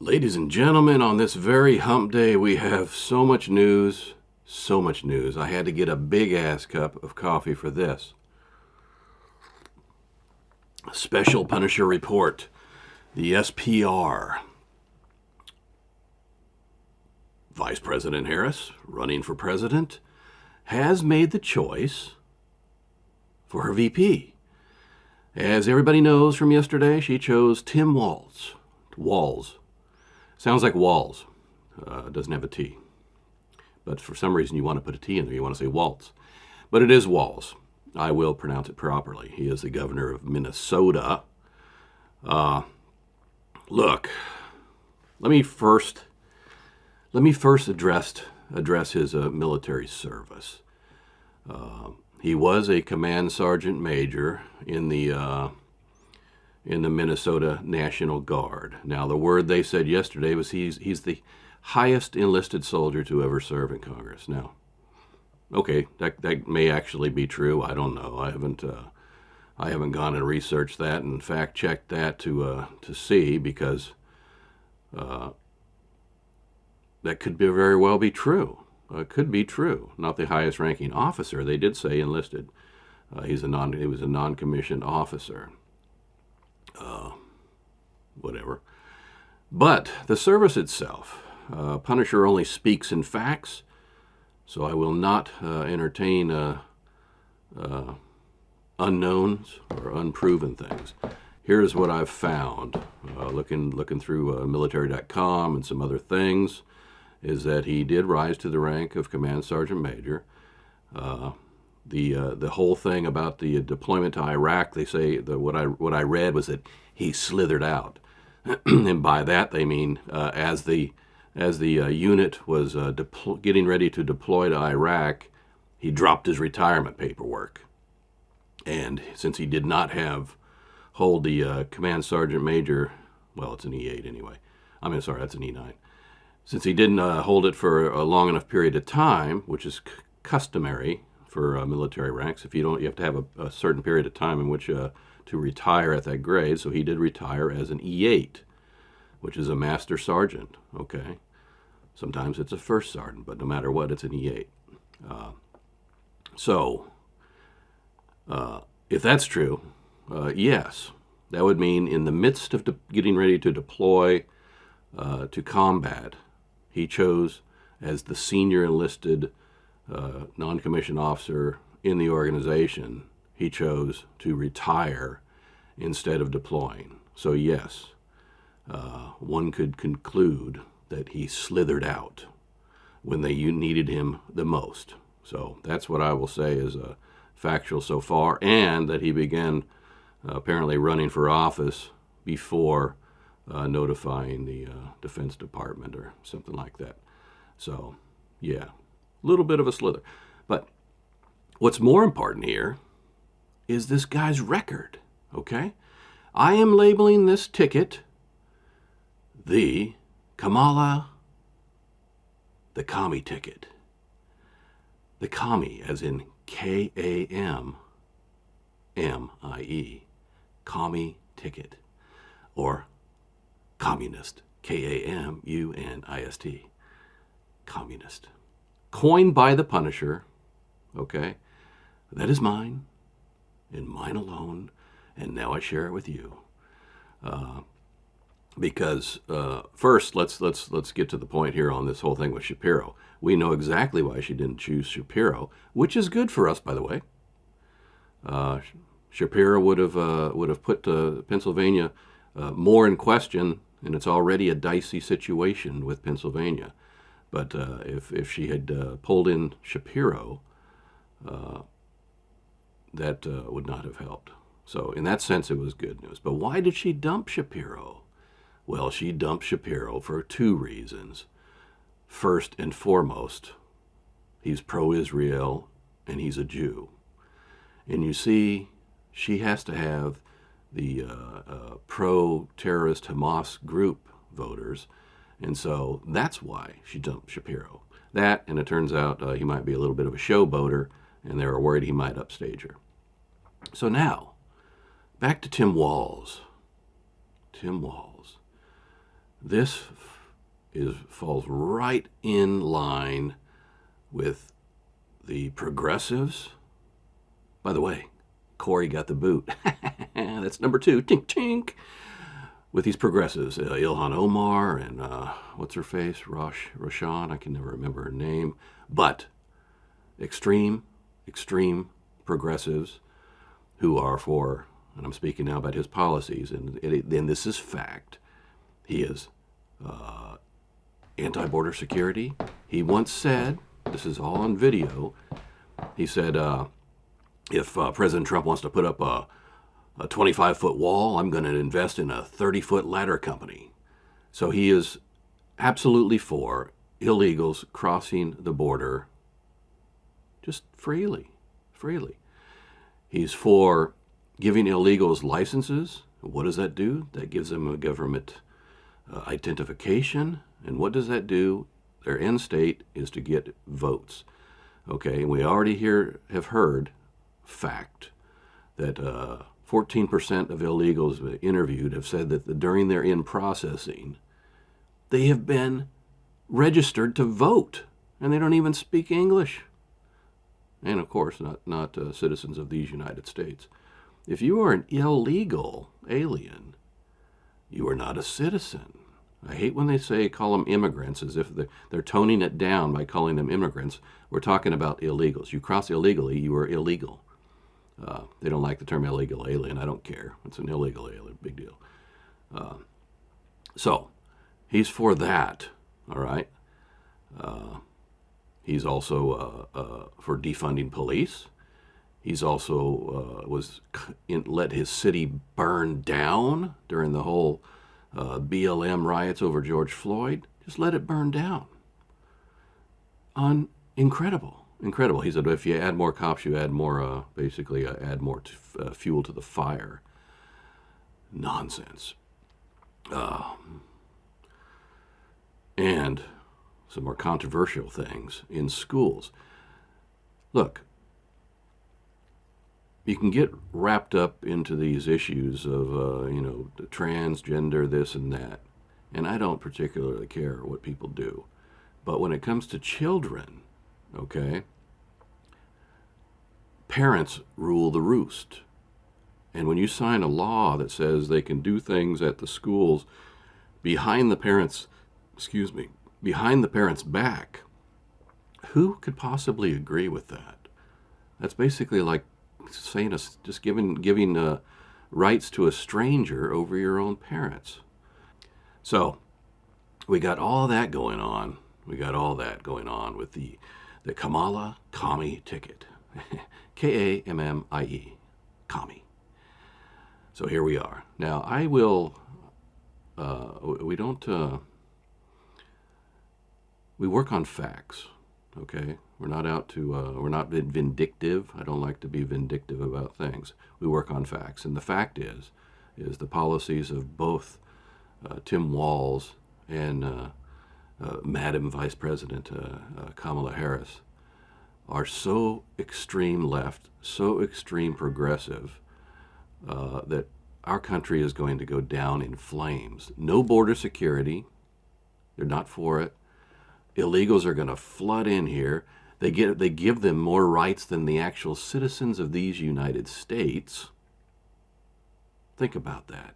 Ladies and gentlemen, on this very hump day, we have so much news. So much news. I had to get a big ass cup of coffee for this. Special Punisher Report. The SPR. Vice President Harris, running for president, has made the choice for her VP. As everybody knows from yesterday, she chose Tim Walz. Walz. Sounds like Walls. Doesn't have a T. But for some reason you want to put a T in there. You want to say Waltz. But it is Walz. I will pronounce it properly. He is the governor of Minnesota. Look, let me first address his military service. He was a command sergeant major in the Minnesota National Guard. Now, the word they said yesterday was he's the highest enlisted soldier to ever serve in Congress. Now, okay, that may actually be true. I don't know. I haven't gone and researched that and fact checked that to see, because that could very well be true. It could be true. Not the highest ranking officer. They did say enlisted. He was a non-commissioned officer. Whatever. But the service itself, Punisher only speaks in facts, so I will not entertain unknowns or unproven things. Here's what I've found, looking through military.com and some other things, is that he did rise to the rank of command sergeant major. The whole thing about the deployment to Iraq, they say what I read was that he slithered out, and by that they mean as the unit was getting ready to deploy to Iraq, he dropped his retirement paperwork, and since he did not hold the command sergeant major, well, it's an E8 anyway. I mean, sorry, that's an E9. Since he didn't hold it for a long enough period of time, which is customary for military ranks, you have to have a certain period of time in which to retire at that grade. So he did retire as an E8, which is a master sergeant. Okay, sometimes it's a first sergeant, but no matter what, it's an E8. If that's true, yes, that would mean in the midst of getting ready to deploy to combat, he chose as the senior enlisted non-commissioned officer in the organization, he chose to retire instead of deploying. So yes, one could conclude that he slithered out when they needed him the most. So that's what I will say is factual so far, and that he began apparently running for office before notifying the Defense Department or something like that. So, yeah, a little bit of a slither. But what's more important here is this guy's record, okay? I am labeling this ticket the Kamala, the Kami ticket. The Kami, as in K-A-M-M-I-E, Kami ticket, or KaMMUNIST, K-A-M-U-N-I-S-T, KaMMUNIST. Coined by the Punisher, okay? That is mine, and mine alone, and now I share it with you. Because first, let's get to the point here on this whole thing with Shapiro. We know exactly why she didn't choose Shapiro, which is good for us, by the way. Shapiro would have put Pennsylvania more in question, and it's already a dicey situation with Pennsylvania. But if she had pulled in Shapiro, that would not have helped. So in that sense, it was good news. But why did she dump Shapiro? Well, she dumped Shapiro for two reasons. First and foremost, he's pro-Israel and he's a Jew. And you see, she has to have the pro-terrorist Hamas group voters, and so that's why she dumped Shapiro. That, and it turns out he might be a little bit of a showboater, and they were worried he might upstage her. So now, back to Tim Walz. Tim Walz. This falls right in line with the progressives. By the way, Corey got the boot. That's number 2. Tink, tink. With these progressives, Ilhan Omar and what's her face? Roshan. I can never remember her name. But extreme progressives who are for, and I'm speaking now about his policies, and this is fact. He is anti-border security. He once said, this is all on video, he said, if President Trump wants to put up a 25-foot wall, I'm going to invest in a 30-foot ladder company. So he is absolutely for illegals crossing the border just freely. He's for giving illegals licenses. What does that do? That gives them a government identification. And what does that do? Their end state is to get votes. Okay, and we already have heard fact that 14% of illegals interviewed have said that during their in-processing, they have been registered to vote, and they don't even speak English. And of course, not citizens of these United States. If you are an illegal alien, you are not a citizen. I hate when they call them immigrants, as if they're toning it down by calling them immigrants. We're talking about illegals. You cross illegally, you are illegal. They don't like the term illegal alien. I don't care. It's an illegal alien. Big deal. So he's for that, all right? He's also for defunding police. He's also let his city burn down during the whole BLM riots over George Floyd. Just let it burn down. Incredible. He said if you add more cops, you add more, add more fuel to the fire. Nonsense. And some more controversial things in schools. Look, you can get wrapped up into these issues of, the transgender, this and that. And I don't particularly care what people do. But when it comes to children, okay, parents rule the roost. And when you sign a law that says they can do things at the schools behind the parents' back, who could possibly agree with that? That's basically like saying just giving rights to a stranger over your own parents. So we got all that going on. With the Kamala Commie ticket. Kammie. Commie. So here we are. Now I will, we work on facts, okay? We're not vindictive. I don't like to be vindictive about things. We work on facts. And the fact is the policies of both Tim Walz and Madam Vice President Kamala Harris are so extreme left, so extreme progressive, that our country is going to go down in flames. No border security. They're not for it. Illegals are going to flood in here. They give them more rights than the actual citizens of these United States. Think about that.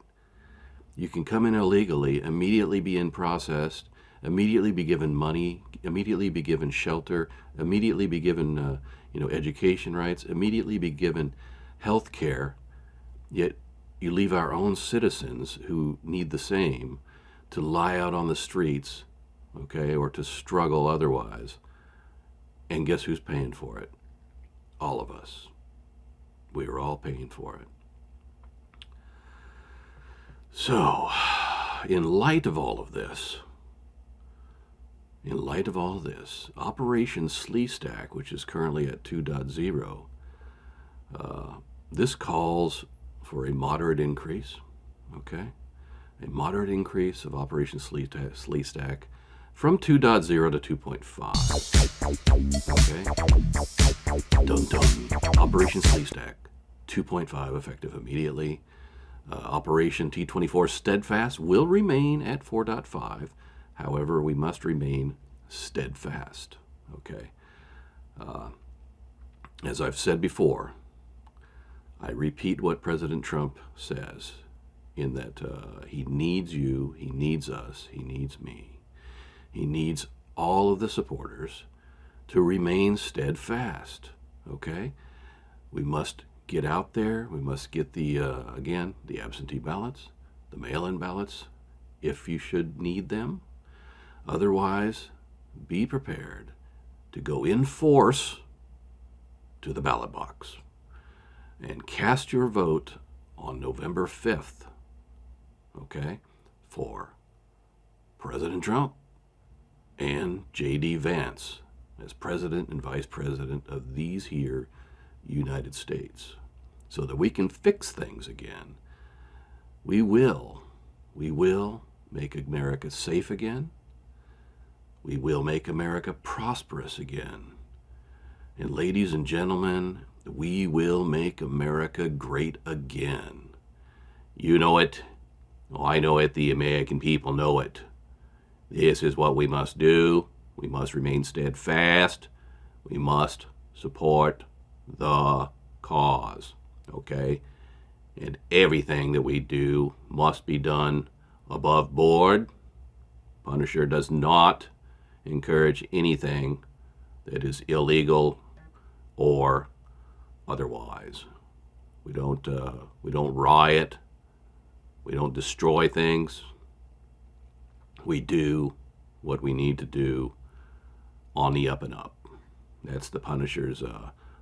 You can come in illegally, immediately be in processed, immediately be given money, immediately be given shelter, immediately be given education rights, immediately be given health care. Yet you leave our own citizens who need the same to lie out on the streets, okay, or to struggle otherwise. And guess who's paying for it? All of us. We are all paying for it. So, in light of all of this, Operation Sleestack, which is currently at 2.0, this calls for a moderate increase, okay? A moderate increase of Operation Sleestack from 2.0 to 2.5, okay? Dun dun. Operation Sleestack, 2.5 effective immediately. Operation T-24 Steadfast will remain at 4.5. However, we must remain steadfast. Okay. As I've said before, I repeat what President Trump says in that he needs you, he needs us, he needs me. He needs all of the supporters to remain steadfast. Okay? We must get out there. We must get the absentee ballots, the mail-in ballots, if you should need them. Otherwise, be prepared to go in force to the ballot box and cast your vote on November 5th, okay, for President Trump and J.D. Vance as President and Vice President of these here United States, so that we can fix things again. We will make America safe again. We will make America prosperous again. And ladies and gentlemen, we will make America great again. You know it. Oh, I know it. The American people know it. This is what we must do. We must remain steadfast. We must support the cause. Okay? And everything that we do must be done above board. Punisher does not encourage anything that is illegal or otherwise. We don't riot. We don't destroy things. We do what we need to do on the up and up. That's the Punisher's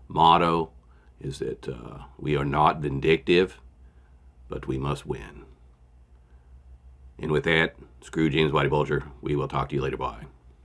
motto, is that we are not vindictive, but we must win. And with that, screw James Whitey Bulger. We will talk to you later. Bye.